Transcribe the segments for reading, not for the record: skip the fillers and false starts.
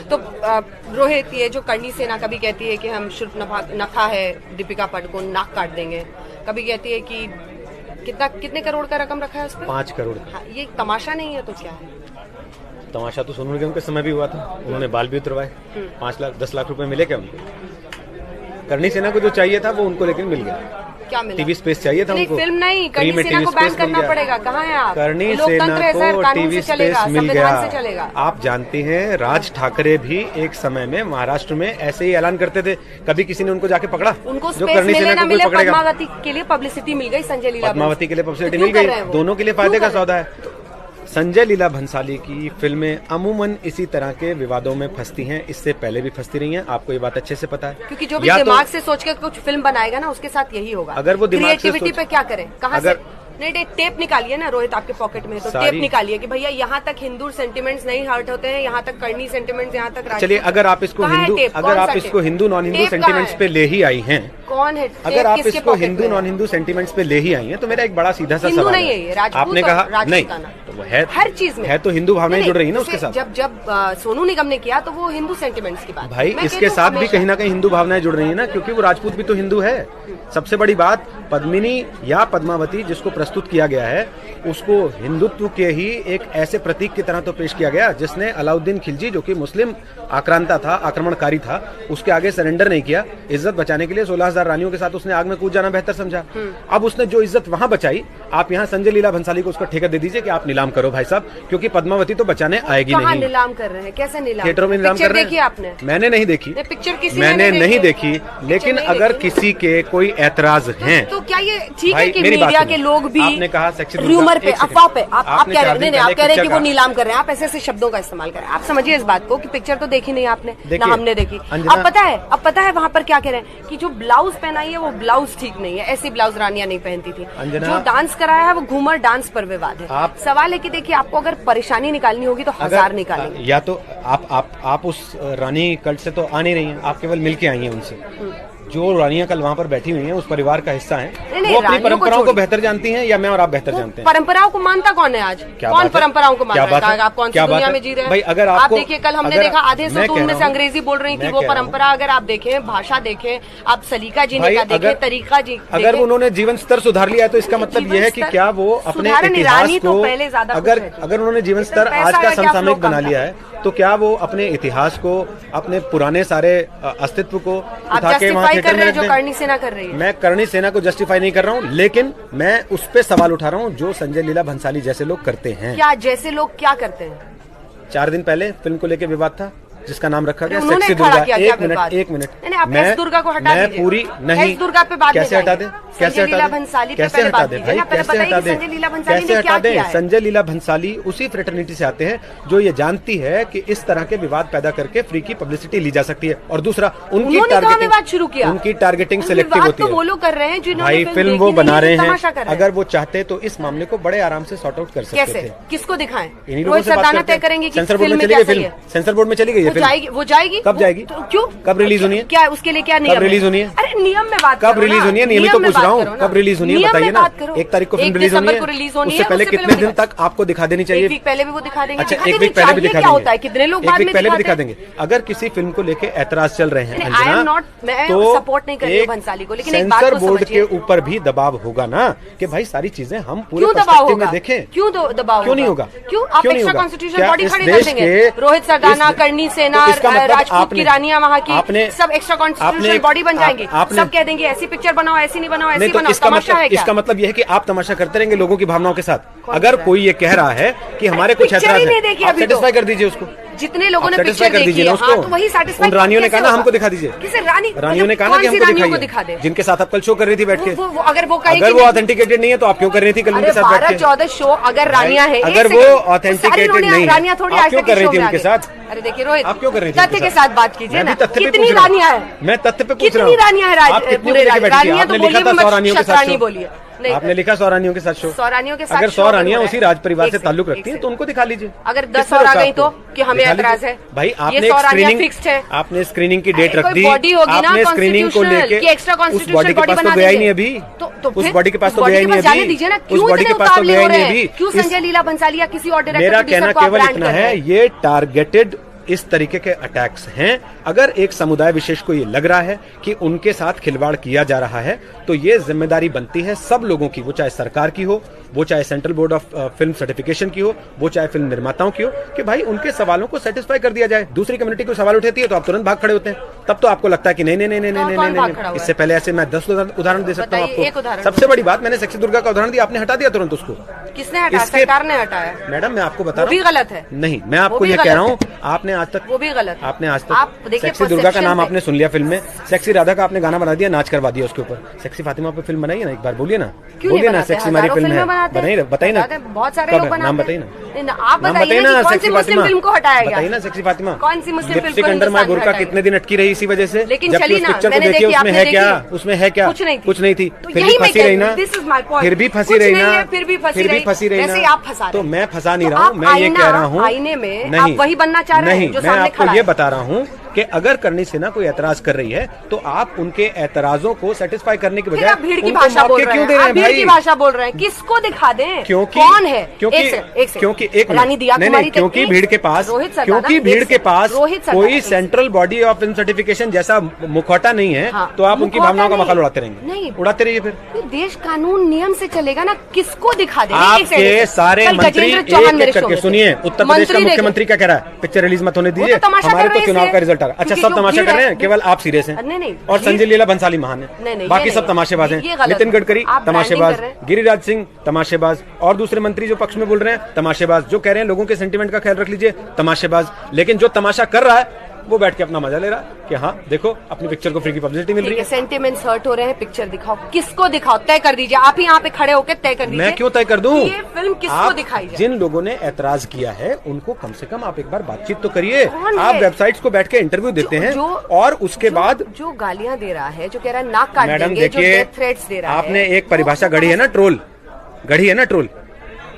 तो रोहित, ये जो करणी सेना कभी कहती है कि हम शुल्क नफा है दीपिका पादुकोण नाक काट देंगे, कभी कहती है कि कितने करोड़ का रकम रखा है उस पर? 5 करोड़। हाँ, ये तमाशा नहीं है तो क्या है? तमाशा तो सोनू निगम के समय भी हुआ था, उन्होंने बाल भी उतरवाए। 5 लाख 10 लाख रुपए मिले क्या उनको? करणी सेना को जो चाहिए था वो उनको लेकिन मिल गया। क्या मिला? टीवी स्पेस चाहिए था उनको। फिल्म नहीं, करणी सेना को बैन करना पड़ेगा। कहाँ है आप? करणी सेना को टीवी स्पेस मिल गया। आप जानते हैं राज ठाकरे भी एक समय में महाराष्ट्र में ऐसे ही ऐलान करते थे, कभी किसी ने उनको जाके पकड़ा? उनको स्पेस मिले ना मिले, पद्मावती के लिए पब्लिसिटी मिल गई, संजय लीला पद्मावती के लिए पब्लिसिटी मिल गई, दोनों के लिए फायदे का सौदा है। संजय लीला भंसाली की फिल्में अमूमन इसी तरह के विवादों में फंसती हैं, इससे पहले भी फंसती रही हैं, आपको ये बात अच्छे से पता है। क्योंकि जो भी दिमाग से सोच के कुछ फिल्म बनाएगा ना, उसके साथ यही होगा। अगर वो दिमाग से क्रिएटिविटी पे क्या करें, कहाँ से? नहीं, टेप निकालिए ना रोहित, आपके पॉकेट में तो टेप निकालिए कि भैया यहाँ तक हिंदू सेंटिमेंट्स नहीं हर्ट होते हैं, यहाँ तक करनी सेंटिमेंट्स, यहाँ तक। चलिए, अगर आप इसको हिंदू नॉन हिंदू सेंटिमेंट्स पे ले ही आई हैं, कौन है? अगर आप इसको हिंदू नॉन हिंदू सेंटिमेंट्स पे ले ही आई हैं, तो मेरा एक बड़ा सीधा सा सवाल है। आपने कहा नहीं, तो वो है हर चीज में है, तो हिंदू भावनाएं जुड़ रही है ना उसके साथ। जब सोनू निगम ने किया तो वो हिंदू सेंटिमेंट्स की बात, भाई इसके साथ भी कहीं ना कहीं हिंदू भावनाएं जुड़ रही है ना, क्योंकि वो राजपूत भी तो हिंदू है। सबसे बड़ी बात, पद्मिनी या पद्मावती जिसको प्रस्तुत किया गया है, उसको हिंदुत्व के ही एक ऐसे प्रतीक की तरह तो पेश किया गया जिसने अलाउद्दीन खिलजी, जो कि मुस्लिम आक्रांता था, आक्रमणकारी था, उसके आगे सरेंडर नहीं किया। इज्जत बचाने के लिए 16,000 रानियों के साथ उसने आग में कूद जाना बेहतर समझा। अब उसने जो इज्जत वहां बचाई, आप यहाँ संजय लीला भंसाली को उसका ठेका दे दीजिए कि आप नीलाम करो भाई साहब, क्योंकि पद्मावती तो बचाने आएगी नहीं। नीलाम कर रहे हैं? कैसे नीलाम? थिएटरों में नीलाम कर रहे हैं। आपने? मैंने नहीं देखी पिक्चर, मैंने नहीं देखी, लेकिन अगर किसी के कोई ऐतराज हैं तो क्या ये ठीक है कि मीडिया के लोग भी आपने कहा र्यूमर पे, अफवाह पे आप कह रहे हैं, आप कह रहे हैं कि वो नीलाम कर रहे हैं, आप ऐसे ऐसे शब्दों का इस्तेमाल कर रहे हैं। आप समझिए इस बात को कि पिक्चर तो देखी नहीं आपने, ना हमने देखी। अब पता है वहाँ पर क्या कह रहे हैं कि जो ब्लाउज पहनाई है वो ब्लाउज ठीक नहीं है, ऐसी ब्लाउज रानियां नहीं पहनती थी। जो डांस कराया है वो घूमर डांस पर विवाद है। सवाल है कि देखिए, आपको अगर परेशानी निकालनी होगी तो 1000 निकालेंगे। या तो आप उस रानी कल्ट से तो आ नहीं रही हैं, आप केवल मिलके आई हैं उनसे। जो रानियां कल वहाँ पर बैठी हुई हैं उस परिवार का हिस्सा हैं, वो अपनी परंपराओं को बेहतर जानती हैं, या मैं और आप बेहतर जानते हैं? परंपराओं को मानता कौन है आज? कौन परंपराओं को मानता है? आप कौन सी दुनिया में जी रहे हैं भाई? अगर आप देखिए, कल हमने देखा आधे से उनमें से अंग्रेजी बोल रही थी, वो परंपरा अगर आप देखें, भाषा देखें, आप सलीका जीने का देखें, तरीका जी, अगर उन्होंने जीवन स्तर सुधार लिया है तो इसका मतलब ये है कि क्या वो अपने इतिहास को, अगर उन्होंने जीवन स्तर आज का समसामयिक बना लिया है, तो क्या वो अपने इतिहास को, अपने पुराने सारे अस्तित्व को उठा के वहाँ थिएटर में रख दें? करणी सेना कर रही है। मैं करणी सेना को जस्टिफाई नहीं कर रहा हूँ, लेकिन मैं उस पे सवाल उठा रहा हूँ जो संजय लीला भंसाली जैसे लोग करते हैं। क्या जैसे लोग क्या करते हैं? 4 दिन पहले फिल्म को लेकर विवाद था जिसका नाम रखा गया सेक्सी दुर्गा। एक मिनट मैं दुर्गा को हटा दीजिए। पूरी नहीं, दुर्गा पे बात कैसे हटा दे? कैसे हटा दे? कैसे हटा दे भाई? कैसे हटा दे? कैसे हटा दे? संजय लीला भंसाली उसी फ्रेटर्निटी से आते हैं जो ये जानती है कि इस तरह के विवाद पैदा करके फ्री की पब्लिसिटी ली जा सकती है। और दूसरा, उनकी टारगेटिंग सिलेक्टिव होती है। वो लोग कर रहे हैं भाई, फिल्म वो बना रहे हैं। अगर वो चाहते तो इस मामले को बड़े आराम से सॉर्ट आउट कर सकते थे। किसको दिखाएं? इन्हीं लोगों से बात करते हैं। सेंसर बोर्ड में चली गई फिल्म, सेंसर बोर्ड में चली गई है। वो जाएगी? कब जाएगी? क्यों? कब रिलीज होनी है? क्या उसके लिए क्या नियम? कब रिलीज होनी है? अरे नियम में बात कब रिलीज होनी है? नियमित तो पूछ रहा हूँ, कब रिलीज होनी है बताइए ना। 1 तारीख को फिल्म रिलीज होनी है, उससे पहले कितने दिन तक आपको दिखा देनी चाहिए? 1 वीक पहले भी वो दिखा देंगे। अच्छा, 1 वीक पहले भी दिखा देंगे। कितने लोग 1 वीक पहले भी दिखा देंगे। अगर किसी फिल्म को लेके ऐतराज चल रहे हैं तो सपोर्ट नहीं कर रही भंसाली को, लेकिन सेंसर बोर्ड के ऊपर भी दबाव होगा ना कि भाई सारी चीजें हम पूरे पर्सपेक्टिव में देखें। क्यों दबाव? क्यों नहीं होगा? क्यों आप एक्स्ट्रा कॉन्स्टिट्यूशनल बॉडी खड़ी कर देंगे? रोहित सरदाना, करणी सेना, राजपूत की रानियां वहाँ की सब एक्स्ट्रा कॉन्स्टिट्यूशनल बॉडी बन जाएंगे। सब कह देंगे ऐसी पिक्चर बनाओ, ऐसी नहीं बनाओ, ऐसी बनाओ। तमाशा है क्या? इसका मतलब यह है कि आप तमाशा करते रहेंगे लोगों की भावनाओं के साथ। अगर कोई ये कह रहा है कि हमारे कुछ ऐतराज है, आप सेटिस्फाई कर दीजिए उसको। जितने लोगों ने पिक्चर देखी है, हाँ, तो वही सेटिस्फाई। रानियों ने कहा ना हमको दिखा दीजिए। किसे रानियों ने कहा ना कि हमको दिखा दे, जिनके साथ आप कल शो कर रही थी बैठ के। अगर वो ऑथेंटिकेटेड नहीं है तो आप क्यों कर रही थी कल उनके साथ बैठ के? 12-14 शो अगर रानियां है, अगर वो ऑथेंटिकेटेड नहीं है, रानियां थोड़ी आप क्यों कर रही थी उनके साथ? अरे देखिए रोहित, आप क्यों कर रही थी? तथ्य के साथ बात कीजिए ना। कितनी रानियां है? मैं तथ्य पे पूछ रहा हूँ। कितनी रानियां है? पूरे रानियां तो बोलिए, शतरानी बोलिए। आपने लिखा 100 रानियों के साथ शो। 100 रानियों के साथ अगर 100 रानियां उसी राज परिवार से ताल्लुक रखती हैं तो उनको दिखा लीजिए। अगर 10 और आ गई तो कि हमें ऐतराज है? भाई आपने स्क्रीनिंग की डेट रख दी, आपने स्क्रीनिंग को लेके उस बॉडी के पास तो गया ही नहीं अभी। उस बॉडी के पास तो गया ही नहीं अभी। दीजिए ना, उस बॉडी के पास तो गया ही नहीं अभी। क्यों संजय लीला भंसाली या किसी और डायरेक्टर? मेरा कहना केवल इतना है, ये टारगेटेड इस तरीके के अटैक्स हैं। अगर एक समुदाय विशेष को ये लग रहा है कि उनके साथ खिलवाड़ किया जा रहा है, तो ये जिम्मेदारी बनती है सब लोगों की, वो चाहे सरकार की हो, वो चाहे central board of film certification की हो, वो चाहे फिल्म निर्माताओं की हो, कि भाई उनके सवालों को सेटिस्फाई कर दिया जाए। दूसरी कम्युनिटी को सवाल उठाती है तो आप तुरंत भाग खड़े होते हैं। तब तो आपको लगता है कि नहीं नहीं नहीं नहीं नहीं नहीं, इससे पहले ऐसे मैं 10 उदाहरण दे सकता हूँ आपको। सबसे बड़ी बात, मैंने सेक्सी दुर्गा का उदाहरण दिया, आपने हटा दिया तुरंत उसको। किसने हटाया? सरकार ने हटाया। मैडम मैं आपको बता रहा हूँ, वो भी गलत है। नहीं, मैं आपको ये कह रहा हूँ, आपने आज तक, वो भी गलत, आपने आज तक सेक्सी दुर्गा का नाम आपने सुन लिया फिल्म में, सेक्सी राधा का आपने गाना बना दिया, नाच करवा दिया उसके ऊपर। सेक्सी फातिमा पे फिल्म बनाई है ना, एक बार बोलिए ना, बोलिए ना, सेक्सी हमारी फिल्म है, बताइए ना, बहुत सारे लोग नाम बताइए ना, आप बताइए ना कौन सी मुस्लिम फिल्म को हटाया गया? बताइए ना सेक्सी फातिमा, कौन सी मुस्लिम फिल्म को अंडर माय बुर्का कितने दिन अटकी रही इसी वजह से? लेकिन जबकि चली उस ना, पिक्चर को मैंने देखिए, देखी, उसमें है क्या? उसमें है क्या? कुछ नहीं थी। फिर भी फंसी रही ना, फिर भी फंसी रही ना, फिर भी फंसी रही ना। आप फंसा, तो मैं फंसा नहीं रहा हूँ, मैं ये कह रहा हूँ आईने में आप वही बनना चाह रहे हैं जो सामने खड़ा है। मैं आपको ये बता रहा हूँ कि अगर करनी सेना कोई ऐतराज कर रही है तो आप उनके ऐतराजों को सेटिस्फाई करने के बजाय भीड़ की भाषा बोल रहे हैं, आप भीड़ की भाषा बोल रहे हैं, किसको दिखा दें? क्योंकि कौन है? क्योंकि एक रानी दिया कुमारी, क्योंकि भीड़ के पास, क्योंकि भीड़ के पास कोई central body of film certification जैसा मुखौटा नहीं है, तो आप उनकी भावनाओं का मखाल उड़ाते रहेंगे। नहीं उड़ाते रहिए, फिर देश कानून नियम से चलेगा ना, किसको दिखा दें? आपके सारे मंत्री एक एक करके सुनिए, उत्तर प्रदेश का मुख्यमंत्री क्या कह रहा है? पिक्चर रिलीज मत होने दीजिए, हमारे तो चुनाव का रिजल्ट आ रहा है। अच्छा, सब तमाशा कर रहे हैं, केवल आप सीरियस हैं? नहीं, और संजय लीला भंसाली महान है, बाकी सब तमाशेबाज हैं। नितिन गडकरी तमाशेबाज, गिरिराज सिंह तमाशेबाज, और दूसरे मंत्री जो पक्ष में बोल रहे हैं तमाशेबाज, जो कह रहे हैं लोगों के सेंटीमेंट का ख्याल रख लीजिए तमाशेबाज। लेकिन जो तमाशा कर रहा है वो बैठ के अपना मजा ले रहा है कि हाँ देखो अपनी पिक्चर को फ्री की पब्लिसिटी मिल रही है। सेंटिमेंट्स हर्ट हो रहे हैं, पिक्चर दिखाओ, किसको दिखाओ? तय कर दीजिए, आप ही यहाँ पे खड़े होकर तय कर दीजिए। मैं क्यों तय कर दूं? ये फिल्म किसको दिखाई जाए? जिन लोगों ने ऐतराज किया है उनको कम से कम आप एक बार बातचीत तो करिए। आप वेबसाइट्स को बैठ के इंटरव्यू देते हैं और उसके बाद जो गालियां दे रहा है, जो कह रहा है नाक काट मैडम देंगे, देखिए, थ्रेट्स दे रहा है, आपने एक परिभाषा गढ़ी है ना, ट्रोल गढ़ी है ना, ट्रोल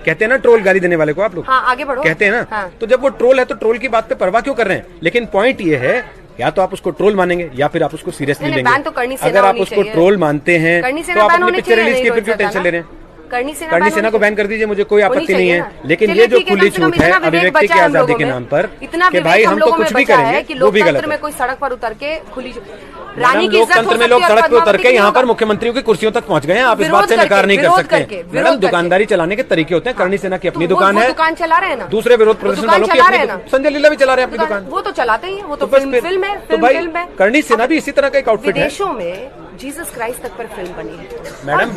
कहते हैं ना, ट्रोल गाली देने वाले को आप लोग। हाँ, आगे बढ़ो। कहते हैं ना, तो जब वो ट्रोल है तो ट्रोल की बात पे परवाह क्यों कर रहे हैं? लेकिन पॉइंट ये है, या तो आप उसको ट्रोल मानेंगे या फिर आप उसको सीरियसली लेंगे। तो अगर आप उसको ट्रोल मानते हैं तो आप अपनी पिक्चर रिलीज की फिर क्यों टेंशन ले रहे हैं? करनी सेना को बैन कर दीजिए, मुझे कोई आपत्ति नहीं है। लेकिन ये जो खुली छूट है अभिव्यक्ति की आजादी के नाम पर कि भाई हम तो कुछ भी करेंगे, वो भी गलत है। कोई सड़क पर उतर के खुली रानी की लोकतंत्र में लोग सड़क पर उतर के यहाँ पर मुख्यमंत्रियों की कुर्सियों तक पहुँच गए हैं, आप इस बात से नकार नहीं कर सकते। मैडम दुकानदारी चलाने के तरीके होते हैं, करनी सेना की अपनी दुकान है, दुकान चला रहे हैं ना, दूसरे विरोध प्रदर्शन वालों की अपनी, संजय लीला भी चला रहे हैं अपनी दुकान, वो तो चलाते ही, वो तो फिल्म है। तो भाई करनी सेना भी इसी तरह का एक आउटफिट है। विदेशों में जीसस क्राइस्ट तक पर फिल्म बनी है मैडम,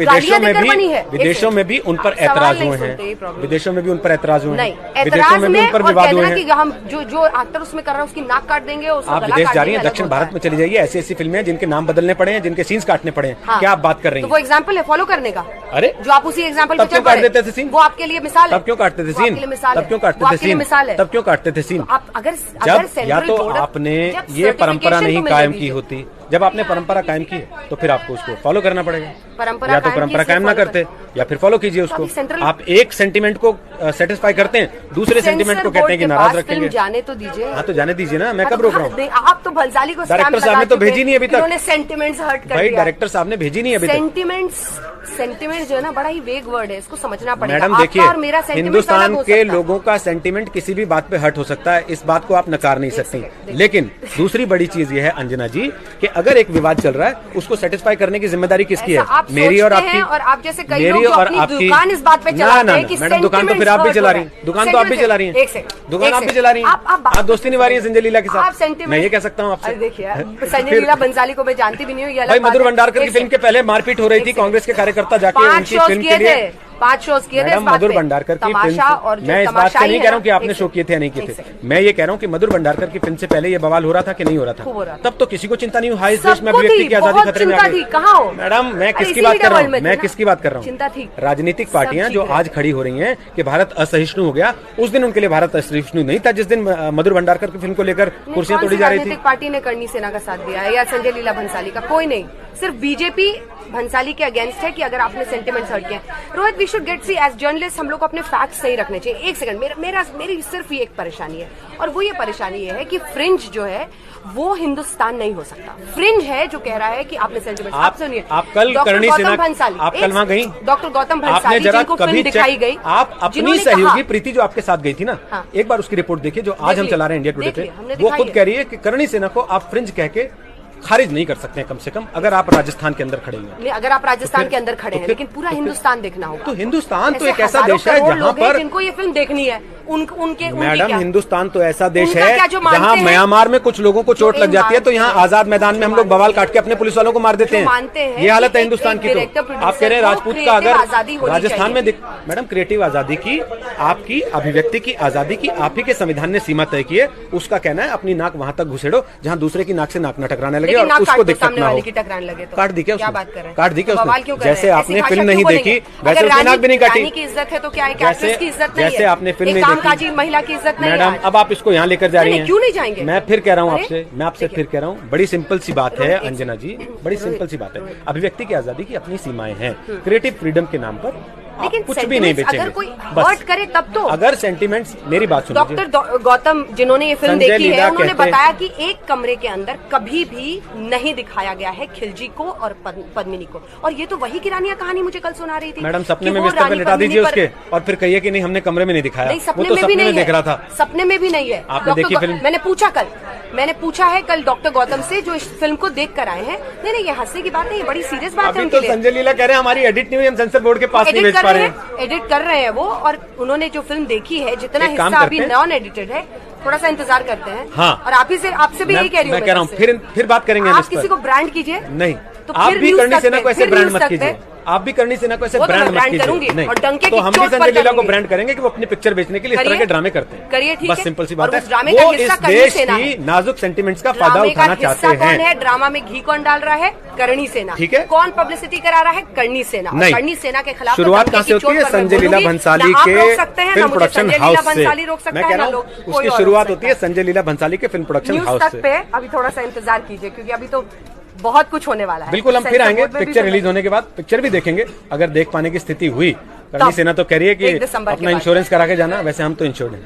विदेशों में भी उन पर ऐतराज हुए हैं, विदेशों में भी उन पर ऐतराज हुए हैं, विदेशों में भी उन पर विवाद हुए हैं। हम जो एक्टर उसमें कर रहा है उसकी नाक काट देंगे। आप विदेश जा रही हैं, दक्षिण भारत में चली जाइए, ऐसी ऐसी फिल्में हैं जिनके नाम बदलने पड़े हैं, जिनके सीन्स काटने पड़े हैं। क्या आप बात कर रही हैं? वो एग्जाम्पल है फॉलो करने का। अरे जो आप उसी एग्जाम्पल तब क्यों काट देते थे सीन? वो आपके लिए मिसाल है। तब क्यों काटते थे सीन? तब क्यों काटते थे सीन? तब क्यों काटते थे सीन? अगर जब या तो आपने ये परंपरा नहीं कायम की होती, जब आपने परंपरा कायम की है तो फिर आपको उसको फॉलो करना पड़ेगा। या तो परंपरा कायम ना करते या फिर फॉलो कीजिए उसको। आप एक सेंटीमेंट को सेटिस्फाई करते हैं, दूसरे सेंटीमेंट को कहते हैं कि नाराज रखेंगे। जाने तो दीजिए। हाँ तो जाने दीजिए ना, मैं कब रोक रहा हूँ? आप तो भंसाली को डायरेक्टर साहब ने तो भेजी नहीं अभी तक, सेंटिमेंट्स हर्ट कर भाई डायरेक्टर साहब ने भेजी नहीं अभी तक। सेंटिमेंट जो है ना बड़ा ही वेग वर्ड है, इसको समझना पड़ेगा। मैडम देखिए, हिंदुस्तान के लोगों का सेंटीमेंट किसी भी बात पे हर्ट हो सकता है, इस बात को आप नकार नहीं सकते। लेकिन दूसरी बड़ी चीज ये है अंजना जी कि अगर एक विवाद चल रहा है उसको सेटिस्फाई करने की जिम्मेदारी किसकी है? मेरी और आपकी। और आप जैसे कई लोग जो अपनी दुकान इस बात पे चलाते हैं कि मैडम दुकान तो फिर आप भी चला रही हैं, दुकान तो आप भी चला रही हैं, दुकान आप भी चला रही हैं, आप दोस्ती निभा रही हैं संजय लीला के साथ। मैं ये कह सकता हूँ आपसे। देखिए संजय लीला बंसाली को मैं जानती भी नहीं हूँ। भाई मधुर भंडारकर की फिल्म के पहले मारपीट हो रही थी, कांग्रेस के कार्यकर्ता जाके उनकी फिल्म के लिए 5 शोज किए थे। मधुर भंडारकर की फिल्म, मैं इस बात से नहीं कह रहा हूँ कि आपने शो किए थे या नहीं किए थे, मैं ये कह रहा हूँ कि मधुर भंडारकर की फिल्म से पहले ये बवाल हो रहा था कि नहीं हो रहा था? तब तो किसी को चिंता नहीं हुई, हाई देश में अभिव्यक्ति की आजादी खतरे में आ गई। मैडम मैं किसकी बात कर रहा हूँ? मैं किसकी बात कर रहा हूँ? राजनीतिक पार्टियां जो आज खड़ी हो रही हैं कि भारत असहिष्णु हो गया, उस दिन उनके लिए भारत असहिष्णु नहीं था जिस दिन मधुर भंडारकर की फिल्म को लेकर कुर्सियां तोड़ी जा रही थी। पार्टी ने करनी सेना का साथ दिया है या संजय लीला भंसाली का? कोई नहीं। सिर्फ बीजेपी भंसाली के अगेंस्ट है कि अगर आपने सेंटिमेंट्स हर्ट किए। Rohit, we should get see as journalist हम लोग को अपने फैक्ट्स सही रखने चाहिए। एक सेकंड, मेरी सिर्फ ये एक परेशानी है, और वो ये परेशानी ये है कि फ्रिंज जो है वो हिंदुस्तान नहीं हो सकता। फ्रिंज है जो कह रहा है कि आपने सेंटिमेंट्स। आप सुनिए, आप कल करणी सेना भंसाली, आप कल वहां गई, डॉक्टर गौतम भंसाली जिनको फिल्म दिखाई गई, आप अपनी सहयोगी प्रीति जो आपके साथ गई थी ना, एक बार उसकी रिपोर्ट देखिए जो आज हम चला रहे हैं इंडिया टुडे पे, वो खुद कह रही है कि करणी सेना को आप फ्रिंज कह के खारिज नहीं कर सकते हैं, कम से कम अगर आप राजस्थान के अंदर खड़े हैं। अगर आप राजस्थान के अंदर खड़े हैं, लेकिन पूरा हिंदुस्तान देखना होगा। तो हिंदुस्तान तो एक ऐसा देश है जहाँ पर जिनको ये फिल्म देखनी है, उनके मैडम, हिंदुस्तान तो ऐसा देश है जहाँ म्यांमार में कुछ लोगों को चोट लग जाती है तो यहाँ आजाद मैदान में हम लोग बवाल काट के अपने पुलिस वालों को मार देते हैं। ये हालत है हिंदुस्तान की। तो आप कह रहे हैं राजपूत का अगर राजस्थान में मैडम क्रिएटिव आजादी की, आपकी अभिव्यक्ति की आजादी की आप ही के संविधान ने सीमा तय की है। उसका कहना है अपनी नाक वहां तक घुसेड़ो जहाँ दूसरे की नाक से नाक न टकराने लगे और उसको दिक्कत ना हो। काट दी क्या? काट दी क्या? जैसे आपने फिल्म नहीं देखी वैसे उसकी नाक भी नहीं काटी। की इज्जत है तो क्या एक्ट्रेस की इज्जत नहीं है? जैसे आपने फिल्म नहीं देखी, महिला की इज्जत नहीं है। मैडम, अब आप इसको यहाँ लेकर जा रही हैं। क्यों नहीं जाएंगे? मैं फिर कह रहा हूँ आपसे, मैं आपसे फिर कह रहा हूँ, बड़ी सिंपल सी बात है अंजना जी, बड़ी सिंपल सी बात है। अभिव्यक्ति की आजादी की अपनी सीमाएं हैं। क्रिएटिव फ्रीडम के नाम पर लेकिन कुछ भी नहीं बेचेंगे। अगर कोई हर्ट करे तब तो। अगर सेंटिमेंट्स, मेरी बात सुनिए, डॉक्टर गौतम जिन्होंने ये फिल्म देखी है उन्होंने बताया कि एक कमरे के अंदर कभी भी नहीं दिखाया गया है खिलजी को और पद्मिनी को। और ये तो वही किरानिया कहानी मुझे कल सुना रही थी। मैडम, सपने में बिस्तर पे लिटा दीजिए उसके और फिर कहिए कि नहीं हमने कमरे में नहीं दिखाया। नहीं, सपने में भी नहीं देख रहा था। सपने में भी नहीं है। आपने देखी फिल्म? मैंने पूछा है कल डॉक्टर गौतम से जो इस फिल्म को देख कर आए हैं। नहीं, ये हंसने की बात नहीं, ये बड़ी सीरियस बात है। तो संजय लीला कह रहे हैं हमारी एडिट नहीं हुई, हम सेंसर बोर्ड के पास नहीं भेज पा रहे हैं। एडिट कर रहे हैं वो, और उन्होंने जो फिल्म देखी है जितना हिस्सा अभी नॉन एडिटेड है, थोड़ा सा इंतजार करते हैं। हाँ, और आपसे भी यही कह रही हूँ। मैं कह रहा हूँ फिर बात करेंगे। आप किसी को ब्रांड कीजिए नहीं, तो आप भी करणी सेना को ऐसे ब्रांड मत कीजिए। आप भी करणी सेना को ऐसे ब्रांड मत कीजिए। नहीं, तो हम भी संजय लीला को ब्रांड करेंगे कि वो अपनी पिक्चर बेचने के लिए इस तरह के ड्रामे करते हैं। करिए, ठीक है, बस सिंपल सी बात है। वो इस देश की नाजुक सेंटिमेंट्स का फायदा उठाना चाहते हैं। ड्रामा में घी कौन डाल रहा है? करणी सेना। ठीक है। कौन पब्लिसिटी करा रहा है? करणी सेना। करणी सेना के खिलाफ शुरुआत कहाँ से होती है? संजय लीला भंसाली के फिल्म प्रोडक्शन हाउस से। मैं कह रहा हूँ उसकी शुरुआत होती है संजय लीला भंसाली के फिल्म प्रोडक्शन हाउस से। पे अभी थोड़ा सा इंतजार कीजिए क्योंकि अभी तो बहुत कुछ होने वाला है। बिल्कुल, हम फिर आएंगे पिक्चर रिलीज होने के बाद, पिक्चर भी देखेंगे। अगर देख पाने की स्थिति हुई, करणी सेना तो कह रही है कि अपना इंश्योरेंस करा के जाना, वैसे हम तो इंश्योर्ड हैं।